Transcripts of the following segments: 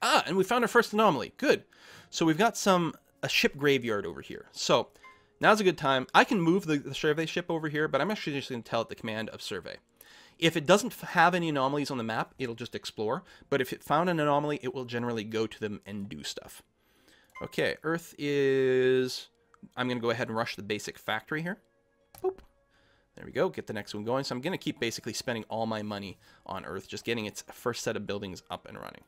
Ah, and we found our first anomaly. Good. So we've got a ship graveyard over here. So now's a good time. I can move the survey ship over here, but I'm actually just going to tell it the command of survey. If it doesn't have any anomalies on the map, it'll just explore. But if it found an anomaly, it will generally go to them and do stuff. Okay, Earth is... I'm going to go ahead and rush the basic factory here. Boop. There we go. Get the next one going. So I'm going to keep basically spending all my money on Earth, just getting its first set of buildings up and running.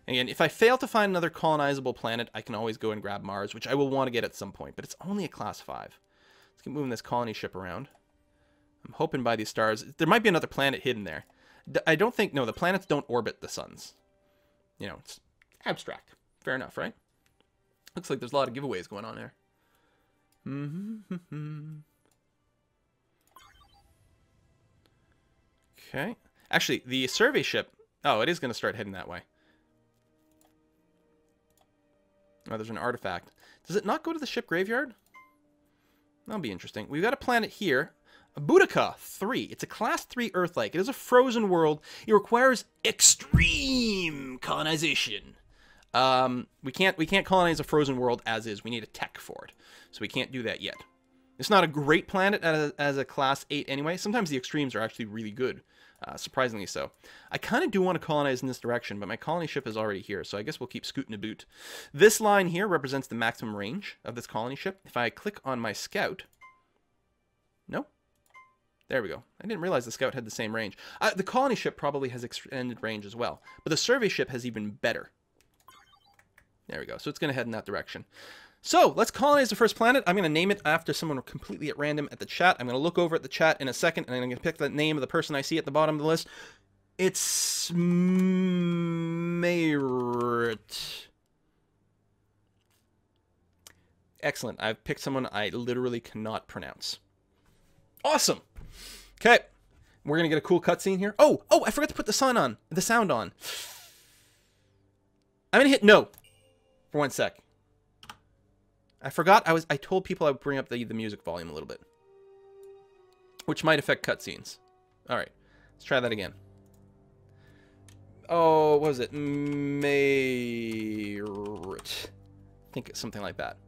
Again, if I fail to find another colonizable planet, I can always go and grab Mars, which I will want to get at some point. But it's only a class 5. Let's keep moving this colony ship around. I'm hoping by these stars... There might be another planet hidden there. I don't think... No, the planets don't orbit the suns. You know, it's abstract. Fair enough, right? Looks like there's a lot of giveaways going on there. Okay. Actually, the survey ship... Oh, it is going to start heading that way. Oh, there's an artifact. Does it not go to the ship graveyard? That'll be interesting. We've got a planet here. Boudica 3. It's a class 3 Earth-like. It is a frozen world. It requires extreme colonization. We can't colonize a frozen world as is. We need a tech for it. So we can't do that yet. It's not a great planet as a class 8 anyway. Sometimes the extremes are actually really good. Surprisingly so. I kind of do want to colonize in this direction, but my colony ship is already here, so I guess we'll keep scooting a boot. This line here represents the maximum range of this colony ship. If I click on my scout... No? There we go. I didn't realize the scout had the same range. The colony ship probably has extended range as well, but the survey ship has even better. There we go. So it's going to head in that direction. So let's colonize the first planet. I'm going to name it after someone completely at random at the chat. I'm going to look over at the chat in a second, and I'm going to pick the name of the person I see at the bottom of the list. It's Merit. Excellent. I've picked someone I literally cannot pronounce. Awesome. Okay. We're going to get a cool cutscene here. Oh, I forgot to put the sound on. I'm going to hit no for 1 sec. I forgot I told people I would bring up the music volume a little bit, which might affect cutscenes. All right, let's try that again. Oh, what was it? Merit. I think it's something like that.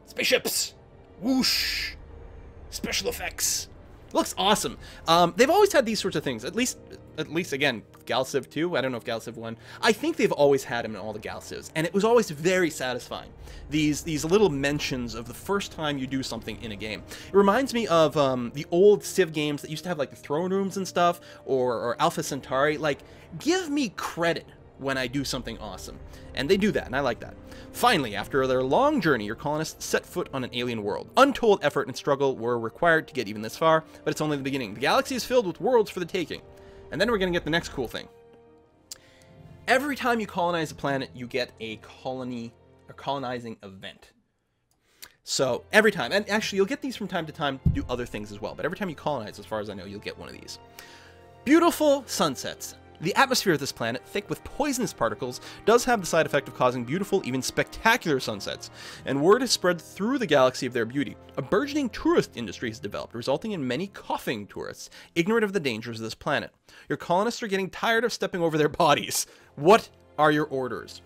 Spaceships. Whoosh. Special effects. Looks awesome. They've always had these sorts of things. At least again, Galciv 2. I don't know if Galciv 1. I think they've always had him in all the Galcivs, and it was always very satisfying. These little mentions of the first time you do something in a game. It reminds me of the old Civ games that used to have like the throne rooms and stuff, or Alpha Centauri. Like, give me credit when I do something awesome. And they do that, and I like that. Finally, after their long journey, your colonists set foot on an alien world. Untold effort and struggle were required to get even this far, but it's only the beginning. The galaxy is filled with worlds for the taking. And then we're going to get the next cool thing. Every time you colonize a planet, you get a colonizing event. So every time, and actually you'll get these from time to time to do other things as well, but every time you colonize, as far as I know, you'll get one of these. Beautiful sunsets. The atmosphere of this planet, thick with poisonous particles, does have the side effect of causing beautiful, even spectacular sunsets, and word has spread through the galaxy of their beauty. A burgeoning tourist industry has developed, resulting in many coughing tourists, ignorant of the dangers of this planet. Your colonists are getting tired of stepping over their bodies. What are your orders?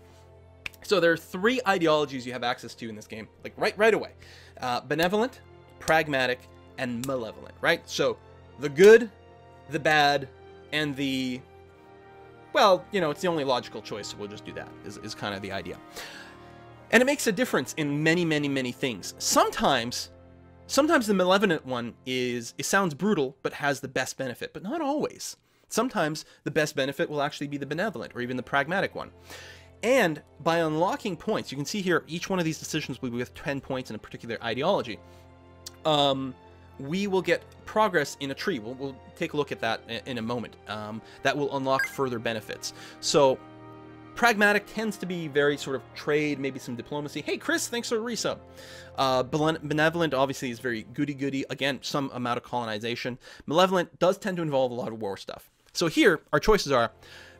So there are 3 ideologies you have access to in this game, like right away. Benevolent, pragmatic, and malevolent, right? So the good, the bad, and the... Well, you know, it's the only logical choice, so we'll just do that, is kind of the idea. And it makes a difference in many, many, many things. Sometimes the malevolent one it sounds brutal, but has the best benefit, but not always. Sometimes the best benefit will actually be the benevolent, or even the pragmatic one. And by unlocking points, you can see here, each one of these decisions will be with 10 points in a particular ideology. We will get progress in a tree. We'll take a look at that in a moment. That will unlock further benefits. So pragmatic tends to be very sort of trade, maybe some diplomacy. Hey, Chris, thanks for the resub. Benevolent obviously is very goody-goody. Again, some amount of colonization. Malevolent does tend to involve a lot of war stuff. So here, our choices are: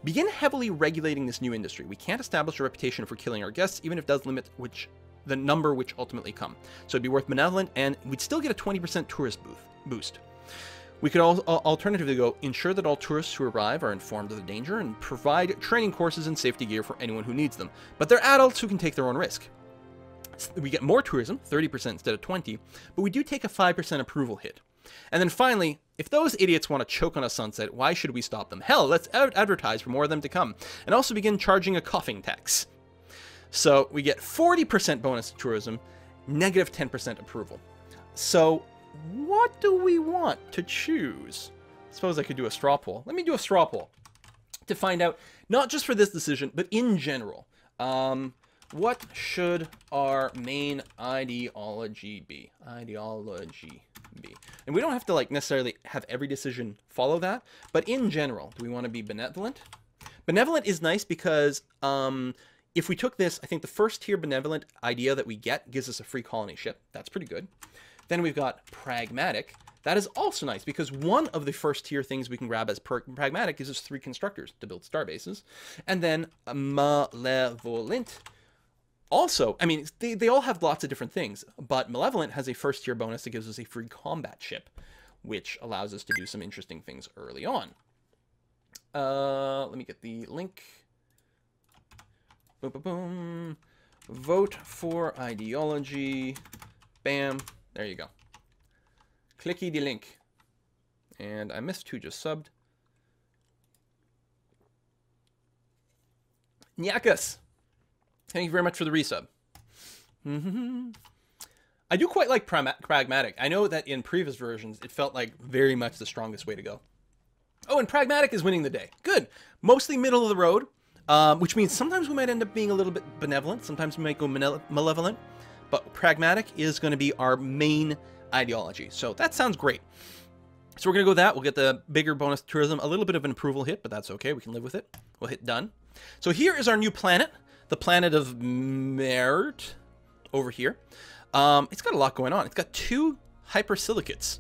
begin heavily regulating this new industry. We can't establish a reputation for killing our guests, even if it does limit the number which ultimately come. So it'd be worth benevolent, and we'd still get a 20% tourist boost. We could alternatively go, ensure that all tourists who arrive are informed of the danger and provide training courses and safety gear for anyone who needs them. But they're adults who can take their own risk. We get more tourism, 30% instead of 20%, but we do take a 5% approval hit. And then finally, if those idiots want to choke on a sunset, why should we stop them? Hell, let's advertise for more of them to come, and also begin charging a coughing tax. So we get 40% bonus to tourism, negative 10% approval. So what do we want to choose? I suppose I could do a straw poll. Let me do a straw poll to find out, not just for this decision, but in general. What should our main ideology be? And we don't have to like necessarily have every decision follow that, but in general, do we want to be benevolent? Benevolent is nice because if we took this, I think the first tier benevolent idea that we get gives us a free colony ship. That's pretty good. Then we've got pragmatic. That is also nice because one of the first tier things we can grab as pragmatic gives us 3 constructors to build star bases. And then malevolent. Also, I mean, they all have lots of different things, but Malevolent has a first tier bonus that gives us a free combat ship, which allows us to do some interesting things early on. Let me get the link. Boom, boom, boom. Vote for ideology. Bam. There you go. Clicky the link. And I missed who just subbed. Nyakas. Thank you very much for the resub. I do quite like pragmatic. I know that in previous versions, it felt like very much the strongest way to go. Oh, and pragmatic is winning the day. Good. Mostly middle of the road, which means sometimes we might end up being a little bit benevolent. Sometimes we might go malevolent. But pragmatic is going to be our main ideology. So that sounds great. So we're going to go with that. We'll get the bigger bonus tourism, a little bit of an approval hit, but that's okay. We can live with it. We'll hit done. So here is our new planet. The planet of Mert over here. It's got a lot going on. It's got 2 hypersilicates.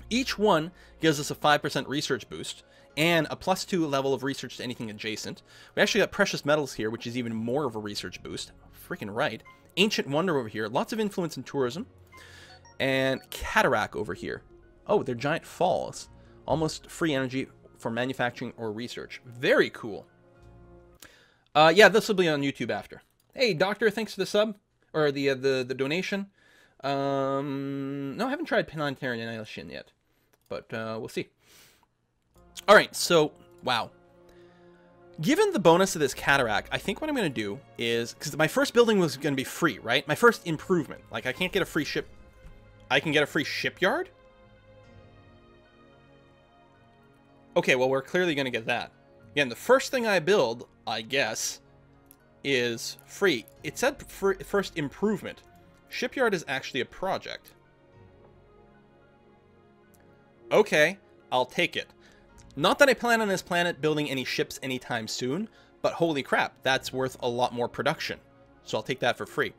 Each one gives us a 5% research boost and a +2 level of research to anything adjacent. We actually got precious metals here, which is even more of a research boost. Freaking right. Ancient wonder over here. Lots of influence in tourism. And cataract over here. Oh, they're giant falls. Almost free energy for manufacturing or research. Very cool. Yeah, this will be on YouTube after. Hey, Doctor, thanks for the sub. Or the donation. No, I haven't tried planetary annihilation yet. But we'll see. Alright, so, wow. Given the bonus of this cataract, I think what I'm going to do is... Because my first building was going to be free, right? My first improvement. Like, I can't get a free ship... I can get a free shipyard? Okay, well, we're clearly going to get that. Again, the first thing I build, I guess, is free. It said first improvement. Shipyard is actually a project. Okay, I'll take it. Not that I plan on this planet building any ships anytime soon, but holy crap, that's worth a lot more production. So I'll take that for free.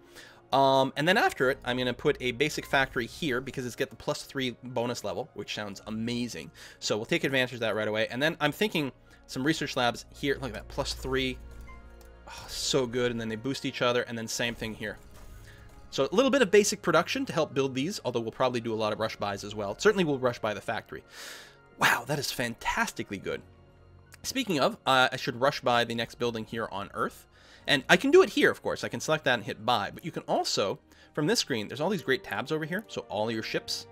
And then after it, I'm going to put a basic factory here because it's got the +3 bonus level, which sounds amazing. So we'll take advantage of that right away. And then I'm thinking some research labs here. Look at that, +3. Oh, so good. And then they boost each other. And then same thing here. So a little bit of basic production to help build these, although we'll probably do a lot of rush buys as well. Certainly we'll rush buy the factory. Wow, that is fantastically good. Speaking of, I should rush buy the next building here on Earth. And I can do it here, of course. I can select that and hit buy. But you can also, from this screen, there's all these great tabs over here. So all your ships,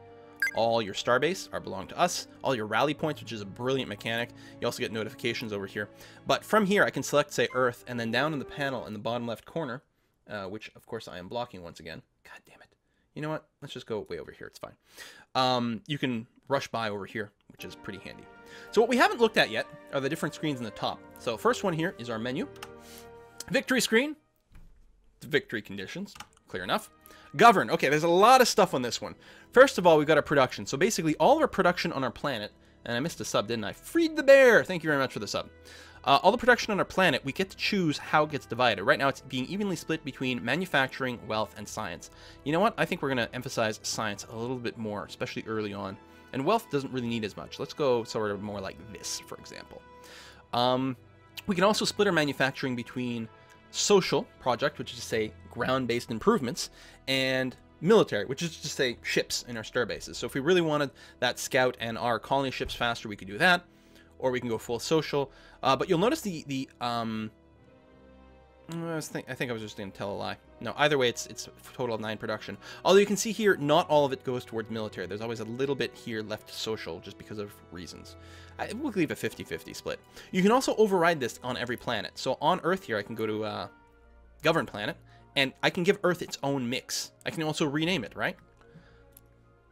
all your starbase belong to us. All your rally points, which is a brilliant mechanic. You also get notifications over here. But from here, I can select, say, Earth. And then down in the panel in the bottom left corner, which, of course, I am blocking once again. God damn it. You know what? Let's just go way over here. It's fine. You can rush by over here, which is pretty handy. So what we haven't looked at yet are the different screens in the top. So first one here is our menu. Victory screen, victory conditions, clear enough. Govern, okay, there's a lot of stuff on this one. First of all, we've got our production. So basically all of our production on our planet, and I missed a sub, didn't I? Freed the bear, thank you very much for the sub. All the production on our planet, we get to choose how it gets divided. Right now it's being evenly split between manufacturing, wealth, and science. You know what? I think we're going to emphasize science a little bit more, especially early on. And wealth doesn't really need as much. Let's go sort of more like this, for example. We can also split our manufacturing between social project, which is to say ground-based improvements, and military, which is to say ships in our star bases. So if we really wanted that scout and our colony ships faster, we could do that, or we can go full social. But you'll notice I think I was just going to tell a lie. No, either way, it's a total of 9 production. Although you can see here, not all of it goes towards military. There's always a little bit here left to social just because of reasons. We'll leave a 50-50 split. You can also override this on every planet. So on Earth here, I can go to Govern Planet, and I can give Earth its own mix. I can also rename it, right?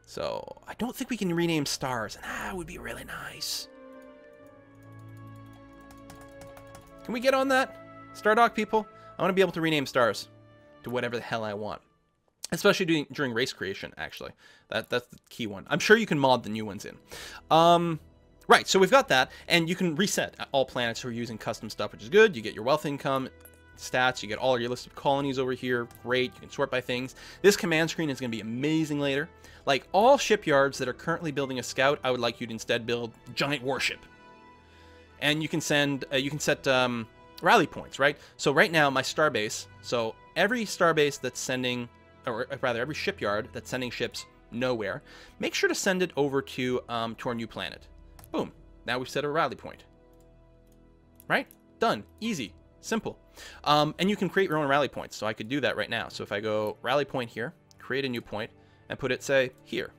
So I don't think we can rename stars, and that would be really nice. Can we get on that? Stardock people, I want to be able to rename stars to whatever the hell I want. Especially during race creation, actually. That's the key one. I'm sure you can mod the new ones in. Right, so we've got that, and you can reset all planets who are using custom stuff, which is good. You get your wealth income stats, you get all your list of colonies over here. Great, you can sort by things. This command screen is going to be amazing later. Like, all shipyards that are currently building a scout, I would like you to instead build giant warship. And you can set rally points, right? So right now, my starbase, so every starbase that's sending, or rather every shipyard that's sending ships nowhere, make sure to send it over to our new planet. Boom. Now we've set a rally point. Right? Done. Easy. Simple. And you can create your own rally points, so I could do that right now. So if I go rally point here, create a new point, and put it, say, here,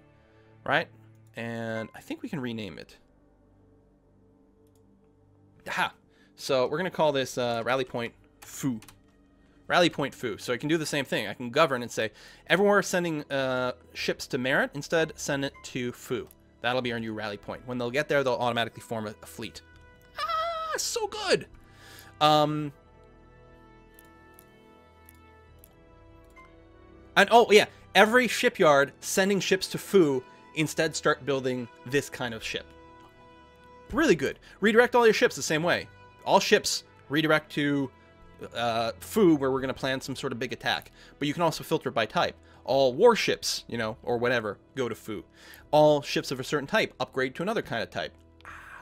right? And I think we can rename it. Aha! So we're going to call this rally point foo. Rally point foo. So I can do the same thing. I can govern and say, everywhere sending ships to Merit, instead send it to foo. That'll be our new rally point. When they'll get there, they'll automatically form a fleet. Ah, so good! And oh yeah, every shipyard sending ships to foo instead start building this kind of ship. Really good. Redirect all your ships the same way. All ships redirect to foo, where we're going to plan some sort of big attack. But you can also filter by type. All warships, you know, or whatever, go to foo. All ships of a certain type upgrade to another kind of type.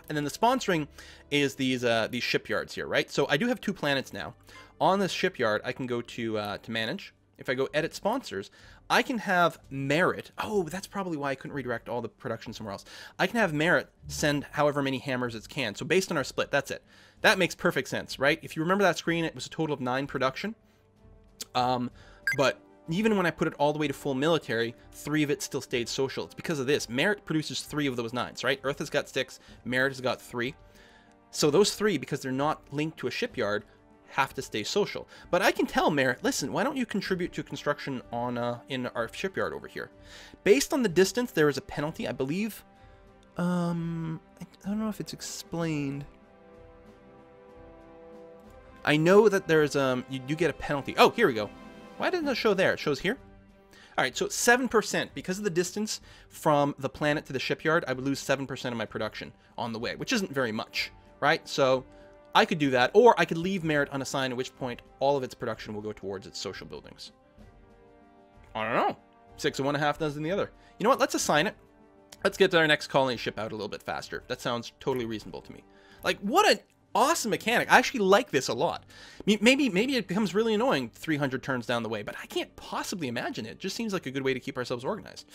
And then the sponsoring is these shipyards here, right? So I do have 2 planets now. On this shipyard, I can go to manage. If I go edit sponsors, I can have Merit. Oh, that's probably why I couldn't redirect all the production somewhere else. I can have Merit send however many hammers it can. So based on our split, that's it. That makes perfect sense, right? If you remember that screen, it was a total of 9 production. But even when I put it all the way to full military, 3 of it still stayed social. It's because of this. Merit produces 3 of those 9s, right? Earth has got 6, Merit has got 3. So those 3, because they're not linked to a shipyard, have to stay social. But I can tell Merit, listen, why don't you contribute to construction on in our shipyard over here? Based on the distance, there is a penalty, I believe. I don't know if it's explained. I know that there's you do get a penalty. Oh, here we go. Why didn't it show there? It shows here. All right, so 7%. Because of the distance from the planet to the shipyard, I would lose 7% of my production on the way, which isn't very much, right? So I could do that, or I could leave Merit unassigned, at which point all of its production will go towards its social buildings. I don't know. 6 of one, a half dozen the other. You know what? Let's assign it. Let's get our next colony ship out a little bit faster. That sounds totally reasonable to me. Like, what an awesome mechanic. I actually like this a lot. Maybe it becomes really annoying 300 turns down the way, but I can't possibly imagine it. It just seems like a good way to keep ourselves organized.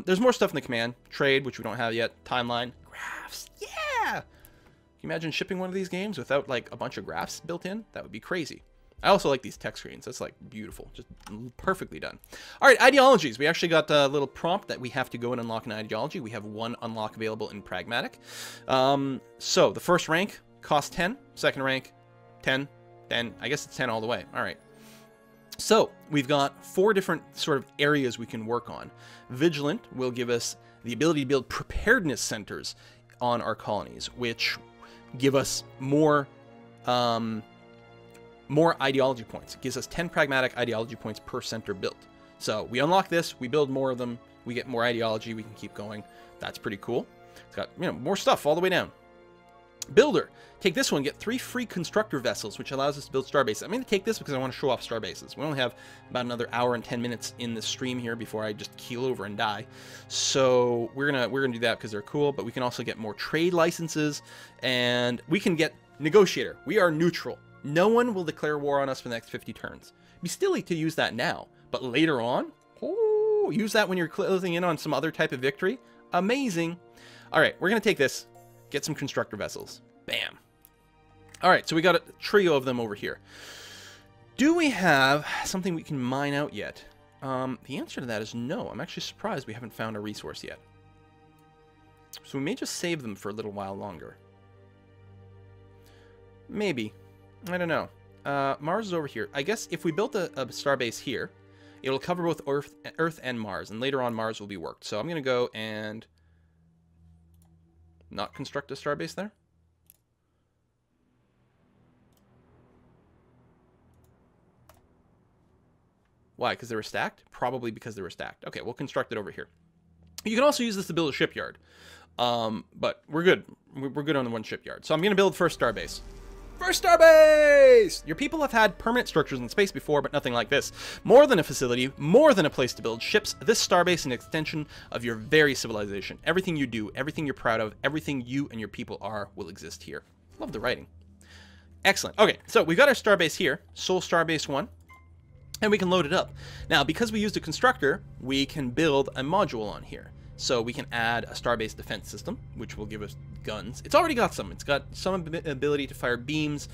There's more stuff in the command. Trade, which we don't have yet. Timeline. Graphs. Yeah! Can you imagine shipping one of these games without, like, a bunch of graphs built in? That would be crazy. I also like these text screens. That's, like, beautiful. Just perfectly done. All right, ideologies. We actually got a little prompt that we have to go and unlock an ideology. We have 1 unlock available in Pragmatic. So, the first rank costs 10. Second rank, 10. 10. I guess it's 10 all the way. All right. So, we've got 4 different sort of areas we can work on. Vigilant will give us the ability to build preparedness centers on our colonies, which give us more ideology points. It gives us 10 pragmatic ideology points per center built. So we unlock this, we build more of them, we get more ideology, we can keep going. That's pretty cool. It's got, you know, more stuff all the way down. Builder. Take this one, get 3 free constructor vessels, which allows us to build starbase. I'm going to take this because I want to show off starbases. We only have about another hour and 10 minutes in the stream here before I just keel over and die. So we're gonna do that because they're cool, but we can also get more trade licenses, and we can get negotiator. We are neutral. No one will declare war on us for the next 50 turns. It'd be silly to use that now, but later on, oh, Ooh, use that when you're closing in on some other type of victory. Amazing. All right, we're going to take this, get some constructor vessels. Bam. All right, so we got a trio of them over here. Do we have something we can mine out yet? The answer to that is no. I'm actually surprised we haven't found a resource yet. So we may just save them for a little while longer. Maybe. I don't know. Mars is over here. I guess if we built a starbase here, it'll cover both Earth and Mars, and later on Mars will be worked. So I'm going to go and not construct a starbase there. Why? Because they were stacked? Probably because they were stacked. Okay, we'll construct it over here. You can also use this to build a shipyard. But we're good. We're good on the one shipyard. So I'm going to build first starbase. First starbase! Your people have had permanent structures in space before, but nothing like this. More than a facility, more than a place to build ships, this starbase is an extension of your very civilization. Everything you do, everything you're proud of, everything you and your people are will exist here. Love the writing. Excellent. Okay, so we've got our starbase here, Sol Starbase 1, and we can load it up. Now, because we used a constructor, we can build a module on here. So we can add a starbase defense system, which will give us guns. It's already got some. It's got some ability to fire beams,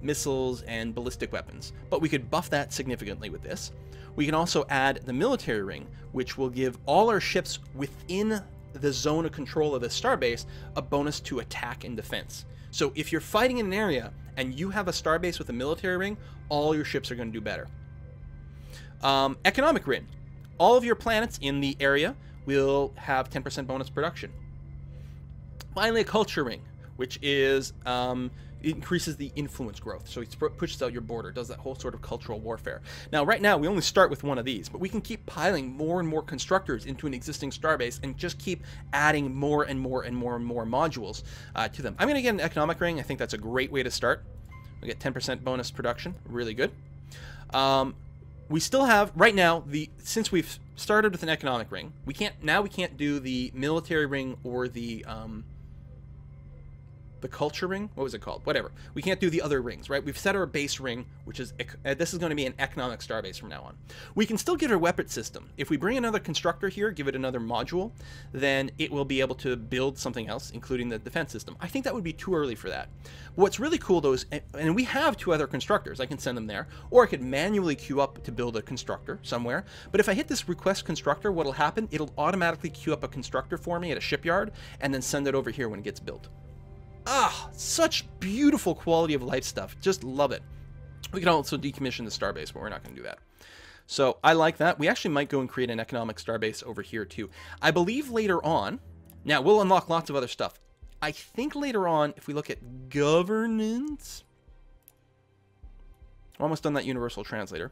missiles, and ballistic weapons. But we could buff that significantly with this. We can also add the military ring, which will give all our ships within the zone of control of the starbase a bonus to attack and defense. So if you're fighting in an area and you have a starbase with a military ring, all your ships are going to do better. Economic ring. All of your planets in the area will have 10% bonus production. Finally, a culture ring, which is increases the influence growth. So it pushes out your border, does that whole sort of cultural warfare. Now, right now, we only start with one of these, but we can keep piling more and more constructors into an existing starbase and just keep adding more and more and more and more modules to them. I'm going to get an economic ring. I think that's a great way to start. We get 10% bonus production. Really good. We still have, right now, since we've started with an economic ring, we can't do the military ring or the culture ring. What was it called? Whatever. We can't do the other rings, right? We've set our base ring, which is, this is going to be an economic starbase from now on. We can still get our weapon system. If we bring another constructor here, give it another module, then it will be able to build something else, including the defense system. I think that would be too early for that. What's really cool though is, and we have 2 other constructors, I can send them there, or I could manually queue up to build a constructor somewhere. But if I hit this request constructor, what'll happen, it'll automatically queue up a constructor for me at a shipyard and then send it over here when it gets built. Ah, such beautiful quality of life stuff. Just love it. We can also decommission the starbase, but we're not going to do that. So I like that. We actually might go and create an economic starbase over here too. I believe later on, now we'll unlock lots of other stuff. I think later on, if we look at governance, we're almost done that universal translator.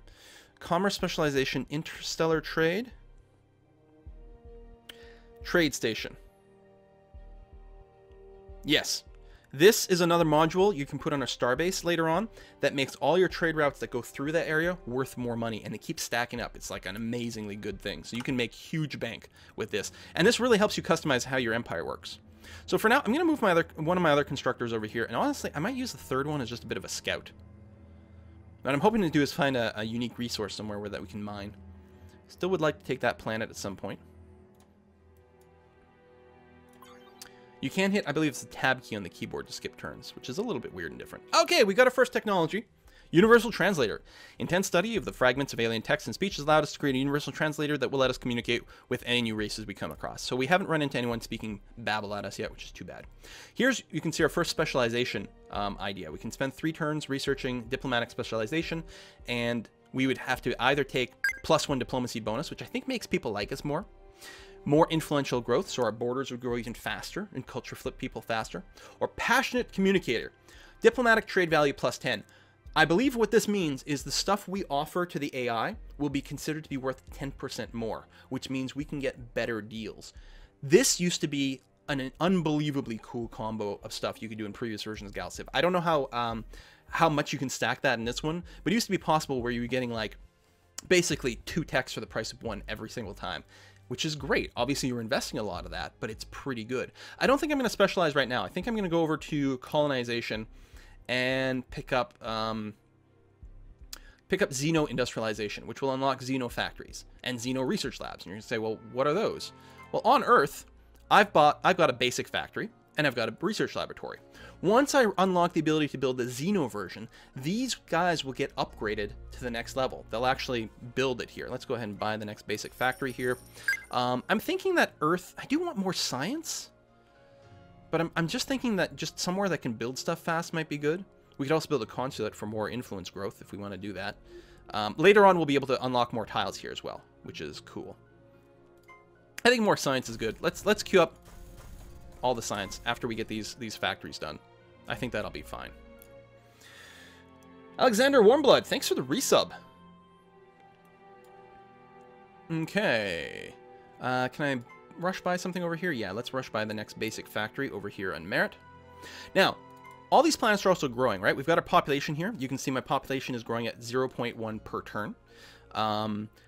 Commerce specialization, interstellar trade, trade station. Yes. This is another module you can put on a starbase later on that makes all your trade routes that go through that area worth more money, and it keeps stacking up. It's like an amazingly good thing. So you can make huge bank with this. And this really helps you customize how your empire works. So for now, I'm going to move one of my other constructors over here. And honestly, I might use the third one as just a bit of a scout. What I'm hoping to do is find a unique resource somewhere that we can mine. Still would like to take that planet at some point. You can hit, I believe it's the tab key on the keyboard to skip turns, which is a little bit weird and different. Okay, we got our first technology. Universal Translator. Intense study of the fragments of alien text and speech has allowed us to create a universal translator that will let us communicate with any new races we come across. So we haven't run into anyone speaking Babel at us yet, which is too bad. Here's, you can see our first specialization idea. We can spend 3 turns researching diplomatic specialization, and we would have to either take +1 diplomacy bonus, which I think makes people like us more. More influential growth, so our borders would grow even faster and culture flip people faster. Or passionate communicator. Diplomatic trade value +10. I believe what this means is the stuff we offer to the AI will be considered to be worth 10% more, which means we can get better deals. This used to be an unbelievably cool combo of stuff you could do in previous versions of Galactic. I don't know how much you can stack that in this one, but it used to be possible where you were getting like basically 2 techs for the price of 1 every single time, which is great. Obviously, you're investing a lot of that, but it's pretty good. I don't think I'm going to specialize right now. I think I'm going to go over to colonization and pick up pick up Xeno industrialization, which will unlock Xeno factories and Xeno research labs. And you're going to say, well, what are those? Well, on Earth, I've got a basic factory and I've got a research laboratory. Once I unlock the ability to build the Xeno version, these guys will get upgraded to the next level. They'll actually build it here. Let's go ahead and buy the next basic factory here. I'm thinking that Earth, I do want more science, but I'm just thinking that just somewhere that can build stuff fast might be good. We could also build a consulate for more influence growth if we want to do that. Later on, we'll be able to unlock more tiles here as well, which is cool. I think more science is good. Let's queue up all the science after we get these factories done. I think that'll be fine. Alexander Warmblood, thanks for the resub. Okay. Can I rush by something over here? Yeah, let's rush by the next basic factory over here on Merit. Now, all these planets are also growing, right? We've got our population here. You can see my population is growing at 0.1 per turn.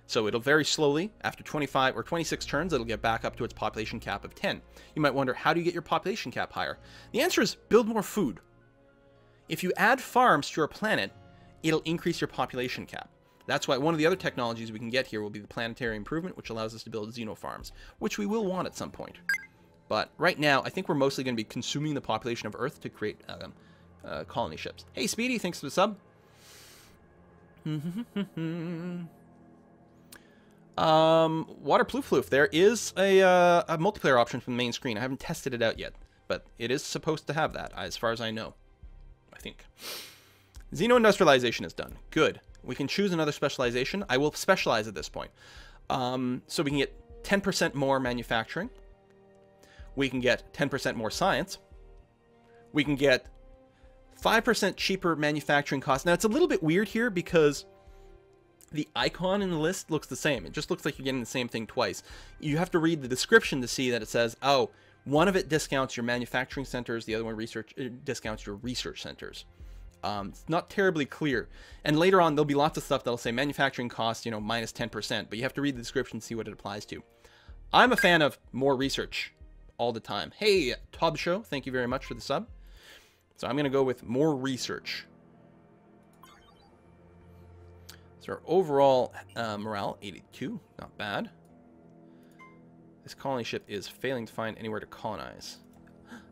So it'll very slowly, after 25 or 26 turns, it'll get back up to its population cap of 10. You might wonder, how do you get your population cap higher? The answer is build more food. If you add farms to your planet, it'll increase your population cap. That's why one of the other technologies we can get here will be the planetary improvement, which allows us to build Xeno farms, which we will want at some point. But right now, I think we're mostly going to be consuming the population of Earth to create colony ships. Hey, Speedy, thanks for the sub. Water Ploof. There is a multiplayer option from the main screen. I haven't tested it out yet, but it is supposed to have that, as far as I know. I think. Xeno industrialization is done. Good. We can choose another specialization. I will specialize at this point. So we can get 10% more manufacturing. We can get 10% more science. We can get 5% cheaper manufacturing costs. Now, it's a little bit weird here because the icon in the list looks the same. It just looks like you're getting the same thing twice. You have to read the description to see that it says, oh, one of it discounts your manufacturing centers, the other one discounts your research centers. It's not terribly clear. And later on, there'll be lots of stuff that'll say manufacturing costs, minus 10%, but you have to read the description to see what it applies to. I'm a fan of more research all the time. Hey, Tob Show, thank you very much for the sub. So I'm going to go with more research. So our overall morale, 82, not bad. This colony ship is failing to find anywhere to colonize.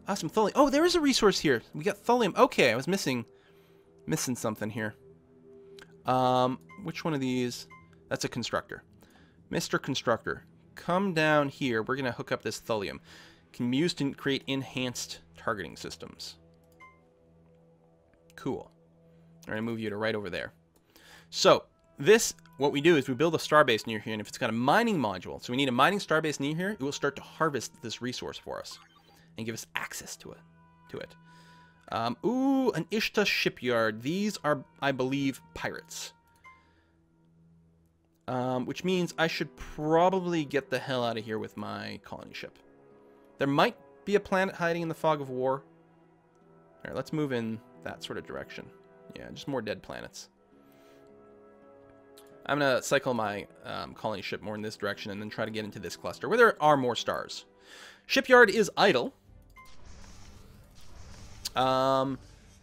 Awesome, thulium. Oh, there is a resource here. We got thulium. Okay, I was missing something here. Which one of these? That's a constructor. Mr. Constructor, come down here. We're going to hook up this thulium. Can be used to create enhanced targeting systems. Cool. I'm going to move you to right over there. So, what we do is we build a starbase near here, and if it's got a mining module, so we need a mining starbase near here, it will start to harvest this resource for us and give us access to it. Ooh, an Ishta shipyard. These are, I believe, pirates. Which means I should probably get the hell out of here with my colony ship. There might be a planet hiding in the fog of war. All right, let's move in that sort of direction. Yeah, just more dead planets. I'm going to cycle my colony ship more in this direction and then try to get into this cluster where there are more stars. Shipyard is idle.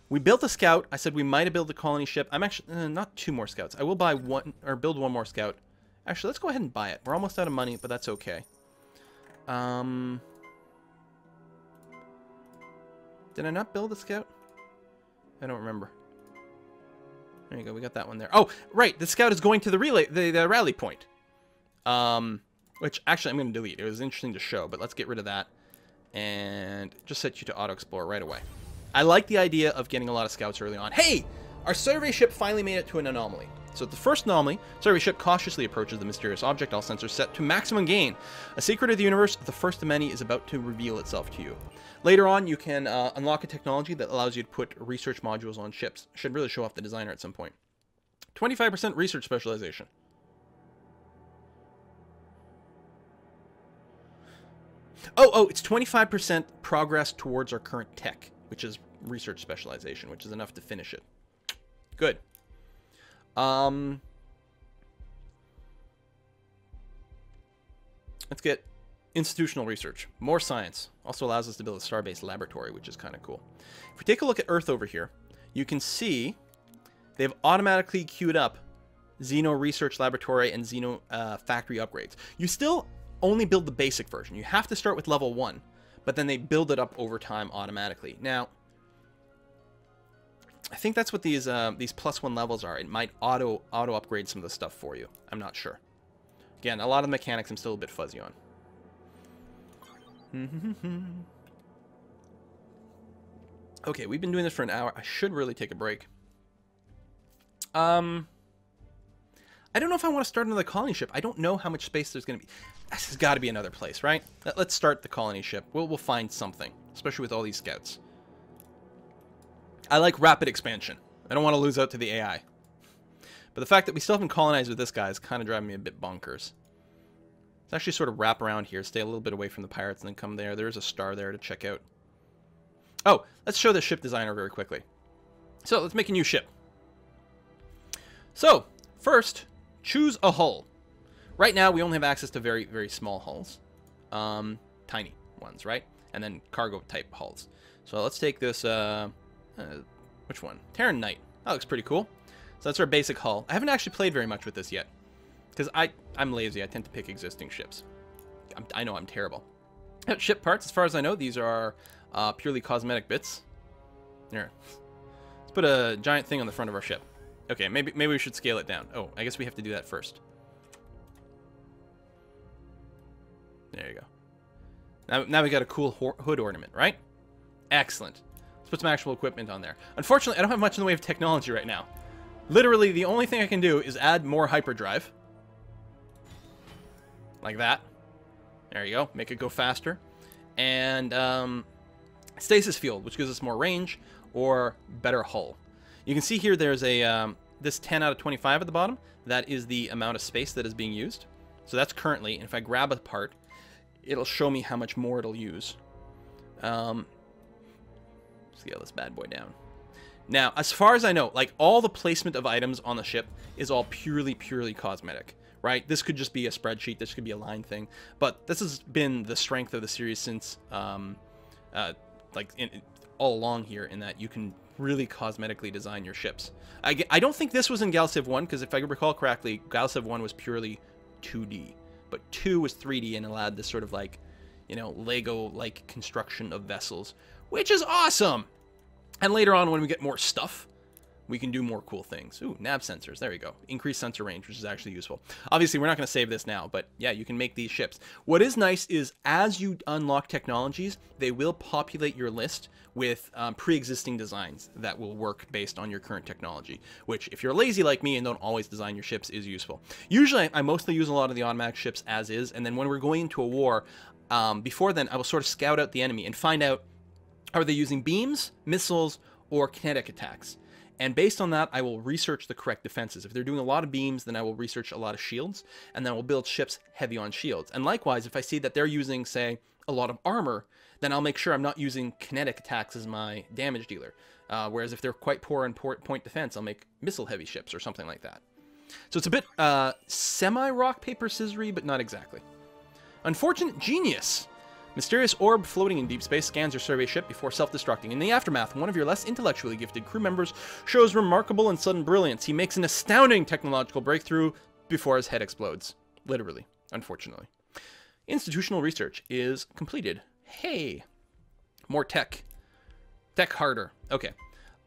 We built a scout. I said we might have built a colony ship. I'm actually not 2 more scouts. I will buy one or build 1 more scout. Actually, let's go ahead and buy it. We're almost out of money, but that's okay. Did I not build a scout? I don't remember. There you go. We got that one there. Oh, right. The scout is going to the relay, the rally point. Which actually I'm going to delete. It was interesting to show, but let's get rid of that and just set you to auto explore right away. I like the idea of getting a lot of scouts early on. Hey, our survey ship finally made it to an anomaly. So the first anomaly, survey ship cautiously approaches the mysterious object, all sensors set to maximum gain. A secret of the universe, the first of many, is about to reveal itself to you. Later on, you can unlock a technology that allows you to put research modules on ships. Should really show off the designer at some point. 25% research specialization. Oh, it's 25% progress towards our current tech, which is research specialization, which is enough to finish it. Good. Let's get institutional research. More science. Also allows us to build a Starbase laboratory, which is kind of cool. If we take a look at Earth over here, you can see they've automatically queued up Xeno Research Laboratory, and Xeno Factory upgrades. You still only build the basic version. You have to start with level 1, but then they build it up over time automatically. Now, I think that's what these +1 levels are. It might auto upgrade some of the stuff for you. I'm not sure. Again, a lot of the mechanics I'm still a bit fuzzy on. Okay, we've been doing this for an hour. I should really take a break. I don't know if I want to start another colony ship. I don't know how much space there's going to be. This has got to be another place, right? Let's start the colony ship. We'll find something, especially with all these scouts. I like rapid expansion. I don't want to lose out to the AI. But the fact that we still haven't colonized with this guy is kind of driving me a bit bonkers. Let's actually sort of wrap around here, stay a little bit away from the pirates, and then come there. There's a star there to check out. Oh, let's show the ship designer very quickly. So, let's make a new ship. So, first, choose a hull. Right now, we only have access to very, very small hulls. Tiny ones, right? And then cargo-type hulls. So, let's take this, which one? Terran Knight. That looks pretty cool. So, that's our basic hull. I haven't actually played very much with this yet. Because I'm lazy. I tend to pick existing ships. I know I'm terrible. Ship parts, as far as I know, these are purely cosmetic bits. Here. Let's put a giant thing on the front of our ship. Okay, maybe we should scale it down. Oh, I guess we have to do that first. There you go. Now we got a cool hood ornament, right? Excellent. Let's put some actual equipment on there. Unfortunately, I don't have much in the way of technology right now. Literally, the only thing I can do is add more hyperdrive. Like that. There you go. Make it go faster. And stasis field, which gives us more range or better hull. You can see here there's a this 10 out of 25 at the bottom. That is the amount of space that is being used. So that's currently, and if I grab a part, it'll show me how much more it'll use. Scale this bad boy down. Now, as far as I know, like all the placement of items on the ship is all purely cosmetic, right? This could just be a spreadsheet. This could be a line thing. But this has been the strength of the series since, all along here, in that you can really cosmetically design your ships. I don't think this was in Galciv 1, because if I recall correctly, Galciv 1 was purely 2D. But 2 was 3D and allowed this sort of like, you know, Lego-like construction of vessels, which is awesome! And later on, when we get more stuff, we can do more cool things. Ooh, nav sensors. There we go. Increased sensor range, which is actually useful. Obviously, we're not going to save this now, but yeah, you can make these ships. What is nice is as you unlock technologies, they will populate your list with pre-existing designs that will work based on your current technology, which if you're lazy like me and don't always design your ships is useful. Usually, I mostly use a lot of the automatic ships as is, and then when we're going into a war, before then, I will sort of scout out the enemy and find out, are they using beams, missiles, or kinetic attacks? And based on that, I will research the correct defenses. If they're doing a lot of beams, then I will research a lot of shields, and then we'll build ships heavy on shields. And likewise, if I see that they're using, say, a lot of armor, then I'll make sure I'm not using kinetic attacks as my damage dealer. Whereas if they're quite poor in point defense, I'll make missile-heavy ships or something like that. So it's a bit semi-rock, paper, scissory, but not exactly. Unfortunate Genius. Mysterious orb floating in deep space scans your survey ship before self-destructing. In the aftermath, one of your less intellectually gifted crew members shows remarkable and sudden brilliance. He makes an astounding technological breakthrough before his head explodes. Literally, unfortunately. Institutional research is completed. Hey! More tech. Tech harder. Okay.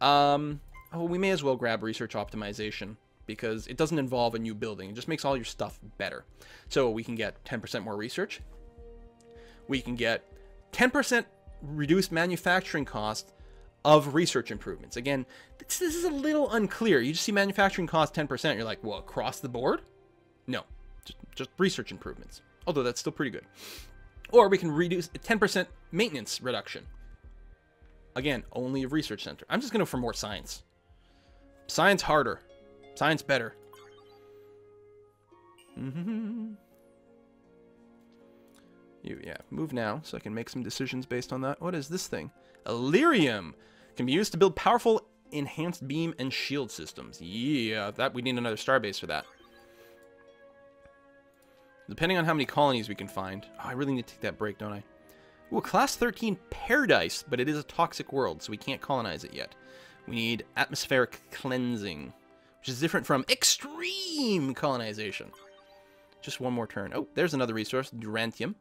Oh, we may as well grab research optimization, because it doesn't involve a new building. It just makes all your stuff better. So we can get 10% more research. We can get 10% reduced manufacturing cost of research improvements. Again, this is a little unclear. You just see manufacturing cost 10%. You're like, well, across the board? No, just research improvements. Although that's still pretty good. Or we can reduce 10% maintenance reduction. Again, only a research center. I'm just going to go for more science. Science harder. Science better. Yeah, move now so I can make some decisions based on that. What is this thing? Illyrium can be used to build powerful enhanced beam and shield systems. Yeah, we need another starbase for that. Depending on how many colonies we can find. Oh, I really need to take that break, don't I? Ooh, class 13 Paradise, but it is a toxic world, so we can't colonize it yet. We need atmospheric cleansing, which is different from extreme colonization. Just one more turn. Oh, there's another resource, Durantium.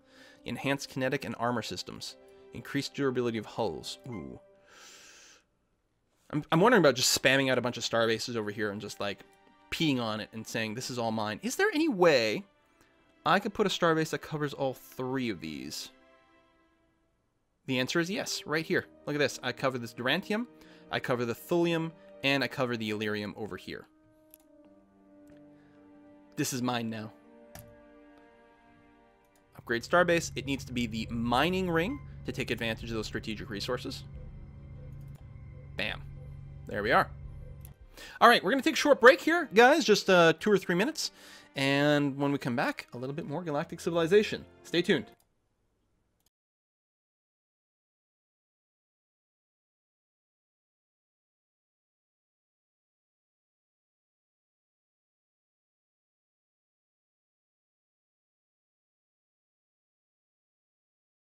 Enhanced kinetic and armor systems. Increased durability of hulls. Ooh. I'm wondering about just spamming out a bunch of starbases over here and just, like, peeing on it and saying, this is all mine. Is there any way I could put a starbase that covers all 3 of these? The answer is yes, right here. Look at this. I cover this Durantium, I cover the Thulium, and I cover the Illyrium over here. This is mine now. Upgrade Starbase. It needs to be the mining ring to take advantage of those strategic resources. Bam. There we are. All right, we're going to take a short break here, guys, just 2 or 3 minutes. And when we come back, a little bit more Galactic Civilization. Stay tuned.